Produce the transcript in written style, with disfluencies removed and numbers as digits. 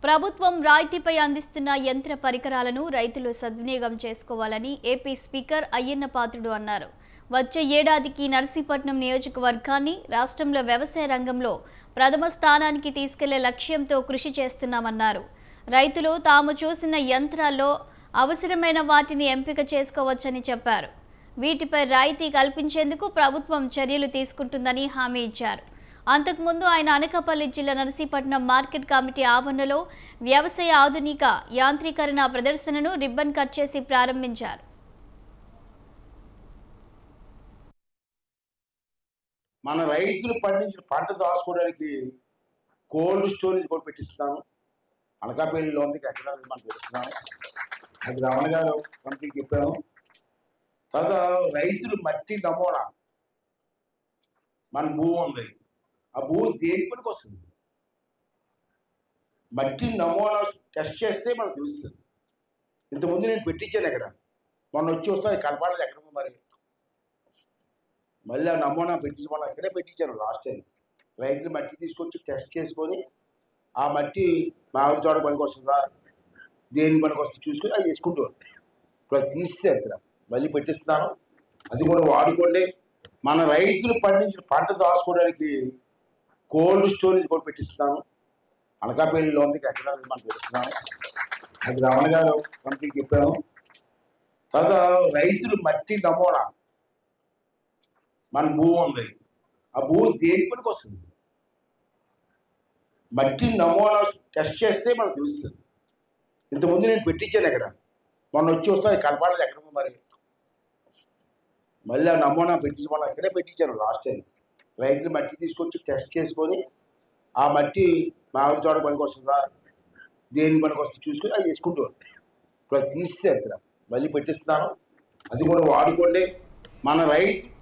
ప్రభుత్వం రాయితీపై అందిస్తున్న యంత్ర పరికరాలను రైతులు సద్వినియోగం చేసుకోవాలని ఏపీ స్పీకర్ అయ్యన్న పాత్రుడు అన్నారు. వచ్చే ఏడాదికి నర్సీపట్నం నియోజకవర్గాన్ని రాష్ట్రంలో వ్యవసాయ రంగంలో ప్రథమ స్థానానికి తీసుకెళ్లే లక్ష్యంతో కృషి చేస్తున్నామన్నారు. రైతులు తాము చూసిన యంత్రాల్లో అవసరమైన వాటిని ఎంపిక చేసుకోవచ్చని చెప్పారు. వీటిపై రాయితీ కల్పించేందుకు ప్రభుత్వం చర్యలు తీసుకుంటుందని హామీ ఇచ్చారు. అంతకుముందు ఆయన అనకాపల్లి జిల్లా నర్సీపట్నం మార్కెట్ కమిటీ ఆవరణలో వ్యవసాయ ఆధునిక యాంత్రీకరణ ప్రదర్శనను రిబ్బన్ కట్ చేసి ప్రారంభించారు. మన రైతులు పండించిన పంట దాచుకోవడానికి కోల్డ్ స్టోరేజ్ కూడా పెట్టిస్తాను. అనకాపల్లిలో ఉంది, ఎక్కడ మనకు పెడుతున్నాను. అది రమణ గారు మనకి చెప్పాను. తర్వాత రైతులు మట్టి నమూనా, మన భూమి ఉంది, ఆ భూమి దేని పనికి వస్తుంది, మట్టి నమూనా టెస్ట్ చేస్తే మనకు తెలుస్తుంది. ఇంతకుముందు నేను పెట్టించాను, ఎక్కడ మొన్న వచ్చి వస్తే కనపడలేదు, ఎక్కడ ఉంది మరి. మళ్ళీ ఆ నమూనా పెట్టించమని అక్కడే పెట్టించాను లాస్ట్ టైం. రైతులు మట్టి తీసుకొచ్చి టెస్ట్ చేసుకొని ఆ మట్టి మామిడి తోట పనికి వస్తుందా, దేని పనికి వస్తుంది చూసుకొని అది వేసుకుంటారు. ఇప్పుడు అది తీసేసారు, ఇక్కడ మళ్ళీ పెట్టిస్తాను. అది కూడా వాడుకోండి. మన రైతులు పండించిన పంట దాచుకోవడానికి కోల్డ్ స్టోరేజ్ కూడా పెట్టిస్తాను. అనకాపల్లిలో ఉంది, ఎక్కడ మనకు పెడుతున్నాను. అది రమణ గారు మనకి చెప్పాను. తర్వాత రైతులు మట్టి నమూనా, మన భూమి ఉంది, ఆ భూమి దేని పనికి వస్తుంది, మట్టి నమూనా టెస్ట్ చేస్తే మనకు తెలుస్తుంది. ఇంతకుముందు నేను పెట్టించాను, ఎక్కడ మొన్న వచ్చి వస్తే అది కనపడలేదు, ఎక్కడ ఉంది మరి. మళ్ళీ ఆ నమూనా పెట్టించమని అక్కడే పెట్టించాను లాస్ట్ టైం. రైతులు మట్టి తీసుకొచ్చి టెస్ట్ చేసుకొని ఆ మట్టి మామిడి తోట పనికి వస్తుందా, దేని పనికి వస్తుంది చూసుకొని అది వేసుకుంటారు. ఇప్పుడు అది తీసేసారు, ఇక్కడ మళ్ళీ పెట్టిస్తాను. అది కూడా వాడుకోండి. మన రైతు